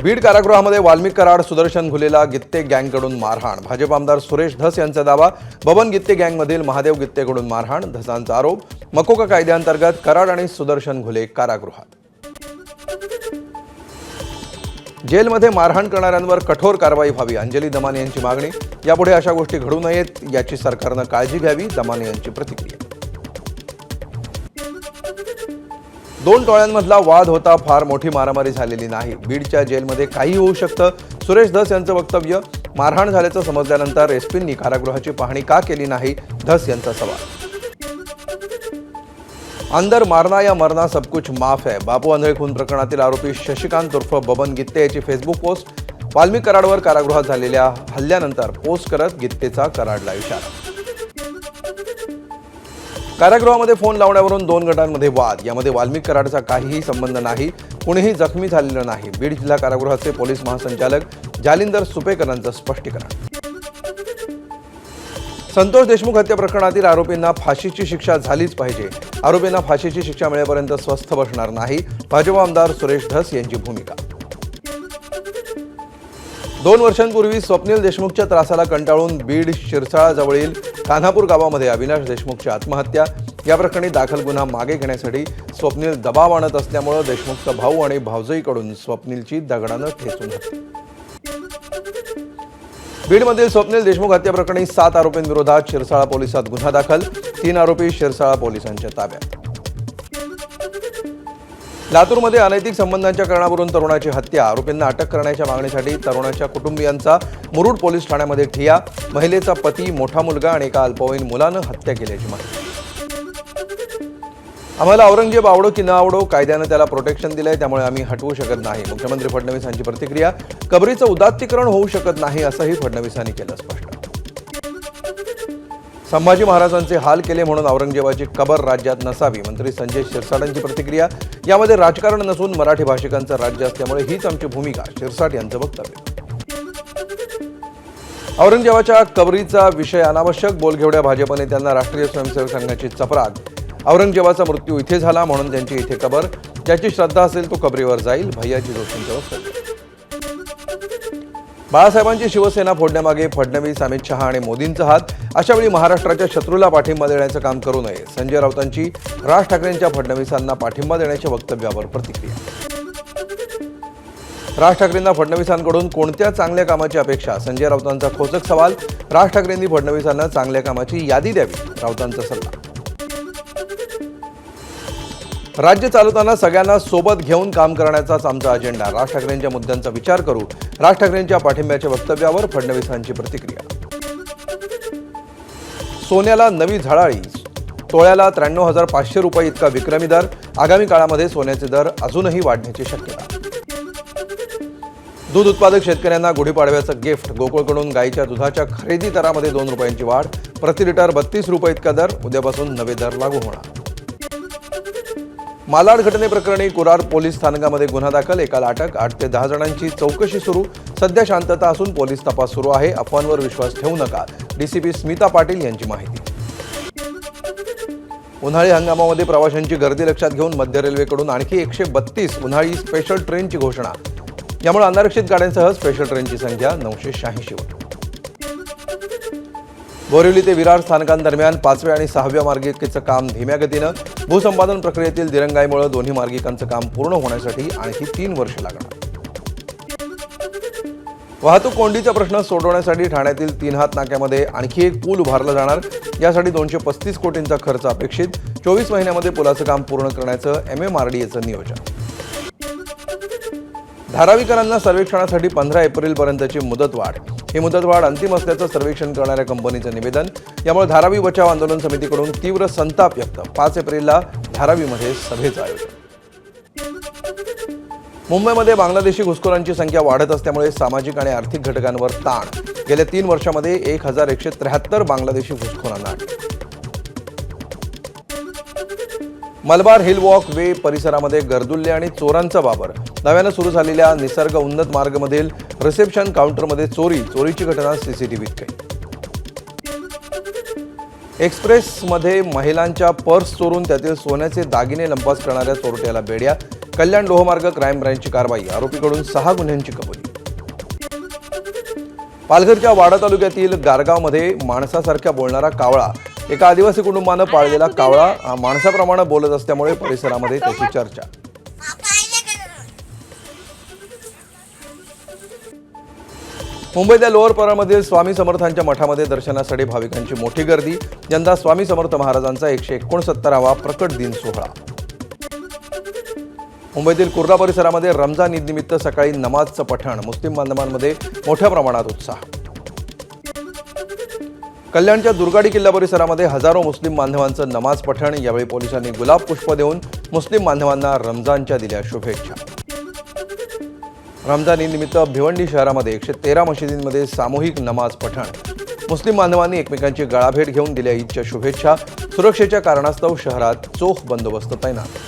बीड कारागृहामध्ये वाल्मिक कराड, सुदर्शन घुलेला गित्ते गँगकडून मारहाण. भाजप आमदार सुरेश धस यांचा दावा. बबन गित्ते गँगमधील महादेव गित्तेकडून मारहाण. धसांचा आरोप. मकोका कायद्याअंतर्गत कराड आणि सुदर्शन घुले कारागृहात. जेलमध्ये मारहाण करणाऱ्यांवर कठोर कारवाई व्हावी, अंजली दमाने यांची मागणी. यापुढे अशा गोष्टी घडू नयेत याची सरकारनं काळजी घ्यावी, दमाने यांची प्रतिक्रिया. दोन टोळ्यांमधला वाद होता, फार मोठी मारामारी झालेली नाही. बीडच्या जेलमध्ये काही होऊ शकतं, सुरेश धस यांचं वक्तव्य. मारहाण झाल्याचं समजल्यानंतर एसपींनी कारागृहाची पाहणी का केली नाही, धस यांचा सवाल. अंदर मारना या मरना सब कुछ माफ है. बापू आंधळे खून प्रकरणातील आरोपी शशिकांत उर्फ बबन गित्ते याची फेसबुक पोस्ट. वाल्मिक कराडवर कारागृहात झालेल्या हल्ल्यानंतर पोस्ट करत गित्तेचा कराडला इशारा. कारागृहामध्ये फोन लावण्यावरून दोन गटांमध्ये वाद. यामध्ये वाल्मिक कराडचा काहीही संबंध नाही, कुणीही जखमी झालेलं नाही. बीड जिल्हा कारागृहाचे पोलीस महासंचालक जालिंदर सुपेकरांचं स्पष्टीकरण. संतोष देशमुख हत्या प्रकरणातील आरोपींना फाशीची शिक्षा झालीच पाहिजे. आरोपींना फाशीची शिक्षा मिळेपर्यंत स्वस्थ बसणार नाही, भाजप आमदार सुरेश धस यांची भूमिका. 2 वर्षांपूर्वी स्वप्नील देशमुखच्या त्रासाला कंटाळून बीड शिरसाळाजवळील कान्हापूर गावामध्ये अविनाश देशमुखची आत्महत्या. या प्रकरणी दाखल गुन्हा मागे घेण्यासाठी स्वप्नील दबाव आणत असल्यामुळे देशमुखचा भाऊ आणि भावजईकडून स्वप्नीलची दगडानं ठेचून हत्या. बीडमधील स्वप्नील देशमुख हत्या प्रकरणी 7 आरोपींविरोधात शिरसाळा पोलिसात गुन्हा दाखल. 3 आरोपी शिरसाळा पोलिसांच्या ताब्यात. लातूरमध्ये अनैतिक संबंधांच्या कारणावरून तरुणाची हत्या. आरोपींना अटक करण्याच्या मागणीसाठी तरुणाच्या कुटुंबियांचा मुरुड पोलीस ठाण्यामध्ये ठिय्या. महिलेचा पती, मोठा मुलगा आणि एका अल्पवयीन मुलानं हत्या केल्याची माहिती. आम्हाला औरंगजेब आवडो की न आवडो, कायद्यानं त्याला प्रोटेक्शन दिलंय, त्यामुळे आम्ही हटवू शकत नाही. मुख्यमंत्री फडणवीस यांची प्रतिक्रिया. कबरीचं उदात्तीकरण होऊ शकत नाही असंही फडणवीसांनी केलं स्पष्ट. संभाजी महाराजांचे हाल केले म्हणून औरंगजेबाची कबर राज्यात नसावी, मंत्री संजय शिरसाटांची प्रतिक्रिया. यामध्ये राजकारण नसून मराठी भाषिकांचं राज्य असल्यामुळे हीच आमची भूमिका, शिरसाट यांचं वक्तव्य. औरंगजेबाच्या कबरीचा विषय अनावश्यक, बोलघेवड्या भाजप नेत्यांना राष्ट्रीय स्वयंसेवक संघाची चपराक. औरंगजेबाचा मृत्यू इथे झाला म्हणून त्यांची इथे कबर, ज्याची श्रद्धा असेल तो कबरीवर जाईल, भैयाजी जोशींचं वक्तव्य. बाळासाहेबांची शिवसेना फोडण्यामागे फडणवीस, अमित शहा आणि मोदींचा हात. अशावेळी महाराष्ट्राच्या शत्रूला पाठिंबा देण्याचं काम करू नये. संजय राऊतांची राज ठाकरेंच्या फडणवीसांना पाठिंबा देण्याच्या वक्तव्यावर प्रतिक्रिया. राज ठाकरेंना फडणवीसांकडून कोणत्या चांगल्या कामाची अपेक्षा, संजय राऊतांचा खोचक सवाल. राज ठाकरेंनी फडणवीसांना चांगल्या कामाची यादी द्यावी, राऊतांचा सल्ला. राज्य चालवताना सगळ्यांना सोबत घेऊन काम करण्याचाच आमचा अजेंडा. राज ठाकरेंच्या मुद्द्यांचा विचार करू. राज ठाकरेंच्या पाठिंब्याच्या वक्तव्यावर फडणवीसांची प्रतिक्रिया. सोन्याला नवी झळाळी. तोळ्याला 93,500 रुपये इतका विक्रमी दर. आगामी काळामध्ये सोन्याचे दर अजूनही वाढण्याची शक्यता. दूध उत्पादक शेतकऱ्यांना गुढीपाडव्याचं गिफ्ट. गोकुळकडून गाईच्या दुधाच्या खरेदी दरामध्ये 2 रुपयांची वाढ. प्रति लिटर 32 रुपये इतका दर. उद्यापासून नवे दर लागू होणार. मालाड घटनेप्रकरणी कुरार पोलीस स्थानकामध्ये गुन्हा दाखल. एकाला अटक. 8 ते 10 जणांची चौकशी सुरू. सध्या शांतता असून पोलीस तपास सुरू आहे. अफवांवर विश्वास ठेवू नका, डीसीपी स्मिता पाटील यांची माहिती. उन्हाळी हंगामामध्ये प्रवाशांची गर्दी लक्षात घेऊन मध्य रेल्वेकडून आणखी 132 उन्हाळी स्पेशल ट्रेनची घोषणा. यामुळे अनारक्षित गाड्यांसह स्पेशल ट्रेनची संख्या 986 वर. बोरिवली ते विरार स्थानकांदरम्यान 5व्या आणि 6व्या मार्गिकेचं काम धीम्या गतीनं. भूसंपादन प्रक्रियेतील दिरंगाईमुळे दोन्ही मार्गिकांचं काम पूर्ण होण्यासाठी आणखी 3 वर्ष लागणार. वाहतूक कोंडीचा प्रश्न सोडवण्यासाठी ठाण्यातील 3 हात नाक्यामध्ये आणखी एक पूल उभारला जाणार. यासाठी 235 कोटींचा खर्च अपेक्षित. 24 महिन्यामध्ये पुलाचं काम पूर्ण करण्याचं MMRDAचं नियोजन. धारावीकरांना सर्वेक्षणासाठी 15 एप्रिलपर्यंतची मुदतवाढ. ही मुदतवाढ अंतिम असल्याचं सर्वेक्षण करणाऱ्या कंपनीचं निवेदन. यामुळे धारावी बचाव आंदोलन समितीकडून तीव्र संताप व्यक्त. 5 एप्रिलला धारावीमध्ये सभेचं आयोजन. मुंबईमध्ये बांगलादेशी घुसखोरांची संख्या वाढत असल्यामुळे सामाजिक आणि आर्थिक घटकांवर ताण. गेल्या 3 वर्षांमध्ये 1173 बांगलादेशी घुसखोरांना अटक. मलबार हिल वॉक वे परिसरामध्ये गर्दुल्ले आणि चोरांचा वावर. नव्यानं सुरू झालेल्या निसर्ग उन्नत मार्गमधील रिसेप्शन काउंटरमध्ये चोरीची घटना सीसीटीव्हीत कैद. एक्सप्रेसमध्ये महिलांच्या पर्स चोरून त्यातील सोन्याचे दागिने लंपास करणाऱ्या चोरट्याला बेड्या. कल्याण लोहमार्ग क्राईम ब्रँचची कारवाई, आरोपीकडून 6 गुन्ह्यांची कबुली. पालघरच्या वाडा तालुक्यातील गारगावमध्ये माणसासारख्या बोलणारा कावळा, एका आदिवासी कुटुंबानं पाळलेला कावळा माणसाप्रमाणे बोलत असल्यामुळे परिसरामध्ये त्याची चर्चा. मुंबईतल्या लोअर परळमधील स्वामी समर्थांच्या मठामध्ये दर्शनासाठी भाविकांची मोठी गर्दी. यंदा स्वामी समर्थ महाराजांचा 169वा प्रकट दिन सोहळा. मुंबईतील कुर्ला परिसरामध्ये रमजान ईदनिमित्त सकाळी नमाजचं पठण, मुस्लिम बांधवांमध्ये मोठ्या प्रमाणात उत्साह. कल्याणच्या दुर्गाडी किल्ला परिसरामध्ये हजारो मुस्लिम बांधवांचं नमाज पठण. यावेळी पोलिसांनी गुलाब पुष्प देऊन मुस्लिम बांधवांना रमजानच्या दिल्या शुभेच्छा. रमजान ईदनिमित्त भिवंडी शहरामध्ये 113 मशिदींमध्ये सामूहिक नमाज पठण. मुस्लिम बांधवांनी एकमेकांची गळाभेट घेऊन दिल्या ईदच्या शुभेच्छा. सुरक्षेच्या कारणास्तव शहरात चोख बंदोबस्त तैनात.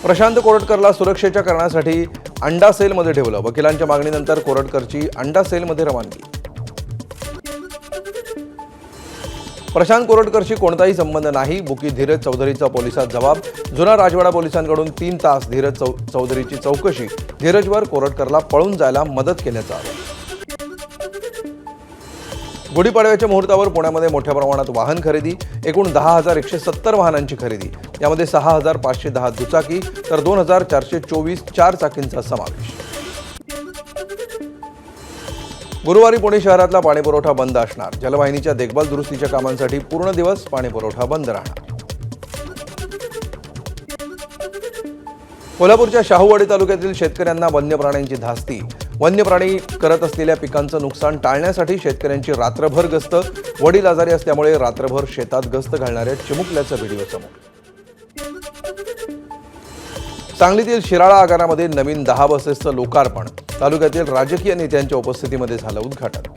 प्रशांत कोरटकरला सुरक्षेच्या कारणासाठी अंडा सेलमध्ये ठेवलं. वकिलांच्या मागणीनंतर कोरटकरची अंडा सेलमध्ये रवानगी. प्रशांत कोरटकरशी कोणताही संबंध नाही, बुकी धीरज चौधरीचा पोलिसात जबाब. जुना राजवाडा पोलिसांकडून 3 तास धीरज चौधरीची चौकशी. धीरजवर कोरटकरला पळून जायला मदत केल्याचा आरोप. गुढीपाडव्याच्या मुहूर्तावर पुण्यामध्ये मोठ्या प्रमाणात वाहन खरेदी. एकूण 10,170 वाहनांची खरेदी. यामध्ये 6,510 दुचाकी तर 2,424 चारचाकींचा समावेश. गुरुवारी पुणे शहरातला पाणीपुरवठा बंद असणार. जलवाहिनीच्या देखभाल दुरुस्तीच्या कामांसाठी पूर्ण दिवस पाणीपुरवठा बंद राहणार. कोल्हापूरच्या शाहूवाडी तालुक्यातील शेतकऱ्यांना वन्य प्राण्यांची धास्ती. वन्य प्राणी करत असलेल्या पिकांचं नुकसान टाळण्यासाठी शेतकऱ्यांची रात्रभर गस्त. वडील आजारी असल्यामुळे रात्रभर शेतात गस्त घालणाऱ्या चिमुकल्याचा व्हिडिओ समोर. सांगलीतील शिराळा आगारामध्ये नवीन 10 बसेसचं लोकार्पण. तालुक्यातील राजकीय नेत्यांच्या उपस्थितीमध्ये झालं उद्घाटन.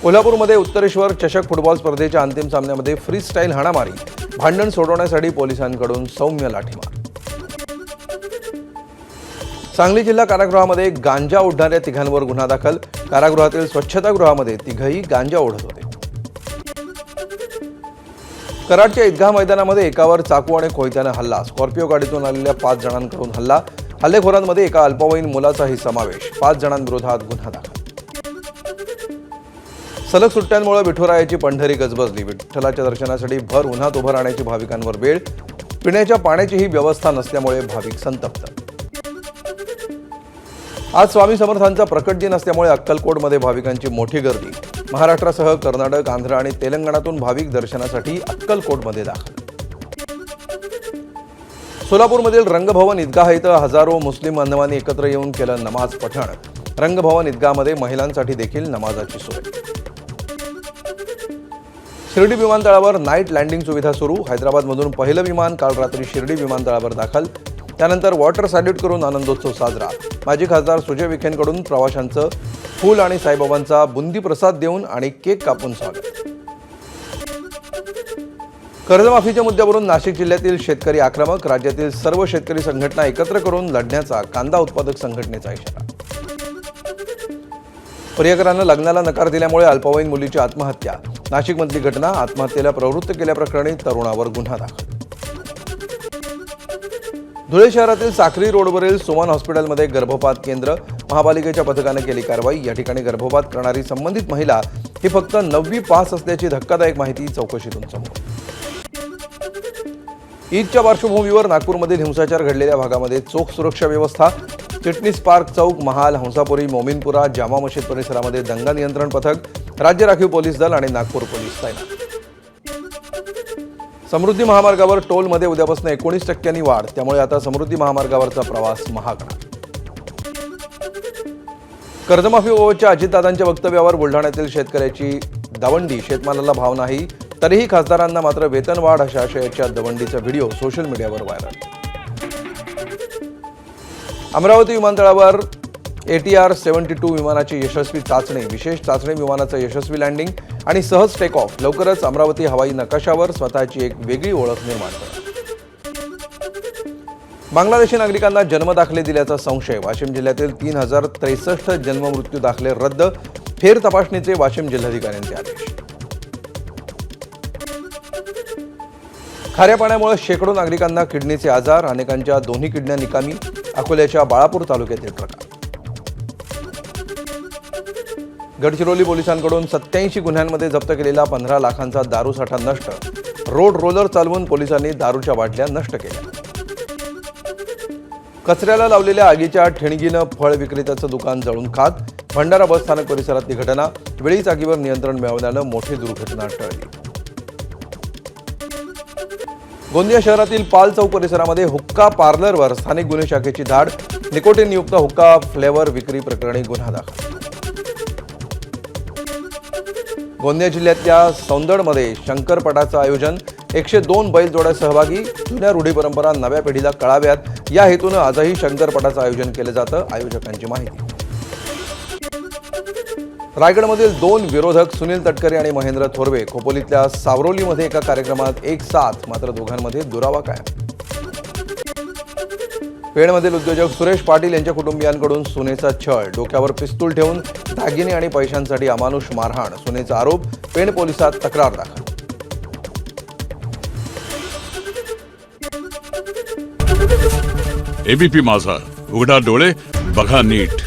कोल्हापूरमध्ये उत्तरेश्वर चषक फुटबॉल स्पर्धेच्या अंतिम सामन्यामध्ये फ्री स्टाईल हाणामारी. भांडण सोडवण्यासाठी पोलिसांकडून सौम्य लाठीमार. सांगली जिल्हा कारागृहामध्ये गांजा ओढणाऱ्या तिघांवर गुन्हा दाखल. कारागृहातील स्वच्छतागृहामध्ये तिघही गांजा ओढत होते. कराडच्या ईदगाह मैदानामध्ये एकावर चाकू आणि कोयत्यानं हल्ला. स्कॉर्पिओ गाडीतून आलेल्या 5 जणांकडून हल्ला. हल्लेखोरांमध्ये एका अल्पवयीन मुलाचाही समावेश. 5 जणांविरोधात गुन्हा दाखल. सलग सुट्ट्यांमुळे विठुरायाची पंढरी गजबजली. विठ्ठलाच्या दर्शनासाठी भर उन्हात उभं राहण्याची भाविकांवर वेळ. पिण्याच्या पाण्याचीही व्यवस्था नसल्यामुळे भाविक संतप्त. आज स्वामी समर्थांचा प्रकट दिन असल्यामुळे अक्कलकोटमध्ये भाविकांची मोठी गर्दी. महाराष्ट्रासह कर्नाटक, आंध्र आणि तेलंगणातून भाविक दर्शनासाठी अक्कलकोटमध्ये दाखल. सोलापूरमधील रंगभवन ईदगाह इथं हजारो मुस्लिम बांधवांनी एकत्र येऊन केलं नमाज पठण. रंगभवन ईदगाहमध्ये महिलांसाठी देखील नमाजाची सोय. शिर्डी विमानतळावर नाईट लँडिंग सुविधा सुरू. हैदराबादमधून पहिलं विमान काल रात्री शिर्डी विमानतळावर दाखल. त्यानंतर वॉटर सॅल्यूट करून आनंदोत्सव साजरा. माजी खासदार सुजय विखेंकडून प्रवाशांचं फूल आणि साईबाबांचा बुंदी प्रसाद देऊन आणि केक कापून स्वागत. कर्जमाफीच्या मुद्द्यावरून नाशिक जिल्ह्यातील शेतकरी आक्रमक. राज्यातील सर्व शेतकरी संघटना एकत्र करून लढण्याचा कांदा उत्पादक संघटनेचा इशारा. प्रियकरांना लग्नाला नकार दिल्यामुळे अल्पवयीन मुलीची आत्महत्या. नाशिकमधली घटना. आत्महत्येला प्रवृत्त केल्याप्रकरणी तरुणावर गुन्हा दाखल. धुळे शहरातील साक्री रोडवरील सुमन हॉस्पिटलमध्ये गर्भपात केंद्र. महापालिकेच्या पथकाने केली कारवाई. या ठिकाणी गर्भपात करणारी संबंधित महिला ही फक्त 9वी पास असल्याची धक्कादायक माहिती चौकशीतून समोर. ईदच्या पार्श्वभूमीवर नागपूरमधील हिंसाचार घडलेल्या भागामध्ये चोख सुरक्षा व्यवस्था. चिटणीस पार्क चौक, महाल, हंसापुरी, मोमीनपुरा, जामा मशीद परिसरामध्ये दंगा नियंत्रण पथक, राज्य राखीव पोलीस दल आणि नागपूर पोलीस तैनात. समृद्धी महामार्गावर टोलमध्ये उद्यापासून 19% वाढ. त्यामुळे आता समृद्धी महामार्गावरचा प्रवास महागणार. कर्जमाफीबाबतच्या अजितदादांच्या वक्तव्यावर बुलढाण्यातील शेतकऱ्याची दवंडी. शेतमालाला भाव नाही तरीही खासदारांना मात्र वेतनवाढ अशा आशयाच्या दवंडीचा व्हिडिओ सोशल मीडियावर व्हायरल. अमरावती विमानतळावर ATR 72 विमानाची यशस्वी चाचणी. विशेष चाचणी विमानाचं यशस्वी लँडिंग आणि सहज टेक ऑफ. लवकरच अमरावती हवाई नकाशावर स्वतःची एक वेगळी ओळख निर्माण करा. बांगलादेशी नागरिकांना जन्मदाखले दिल्याचा संशय. वाशिम जिल्ह्यातील 3063 जन्ममृत्यू दाखले रद्द. फेर तपासणीचे वाशिम जिल्हाधिकाऱ्यांचे आदेश. खाऱ्या पाण्यामुळे शेकडो नागरिकांना किडनीचे आजार, अनेकांच्या दोन्ही किडन्या निकामी. अकोल्याच्या बाळापूर तालुक्यातील प्रकार. गडचिरोली पोलिसांकडून 87 गुन्ह्यांमध्ये जप्त केलेला 15 लाखांचा दारू साठा नष्ट. रोड रोलर चालवून पोलिसांनी दारूच्या बाटल्या नष्ट केल्या. कचऱ्याला लावलेल्या आगीच्या ठिणगीनं फळ विक्रेत्याचं दुकान जळून खाक. भंडारा बस स्थानक परिसरातली घटना. वेळीच आगीवर नियंत्रण मिळवल्यानं मोठी दुर्घटना टळली. गोंदिया शहरातील पाल चौक परिसरामध्ये हुक्का पार्लरवर स्थानिक गुन्हे शाखेची धाड. निकोटीनयुक्त हुक्का फ्लेवर विक्री प्रकरणी गुन्हा दाखल. गोंदिया जिल्ह्यातल्या सौंदडमध्ये शंकरपटाचं आयोजन. 102 बैलजोड्या सहभागी. जुन्या रूढी परंपरा नव्या पिढीला कळाव्यात या हेतूनं आजही शंकरपटाचं आयोजन केलं जातं. आयोजकांची माहिती. रायगडमधील 2 विरोधक सुनील तटकरे आणि महेंद्र थोरवे खोपोलीतल्या सावरोलीमध्ये एका कार्यक्रमात एक साथ, मात्र दोघांमध्ये दुरावा कायम. पेणमधील उद्योजक सुरेश पाटील यांच्या कुटुंबियांकडून सुनेचा छळ. डोक्यावर पिस्तूल ठेवून दागिने आणि पैशांसाठी अमानुष मारहाण. सुनेचा आरोप. पेण पोलिसात तक्रार दाखल. एबीपी माझा, उघडा डोळे बघा नीट.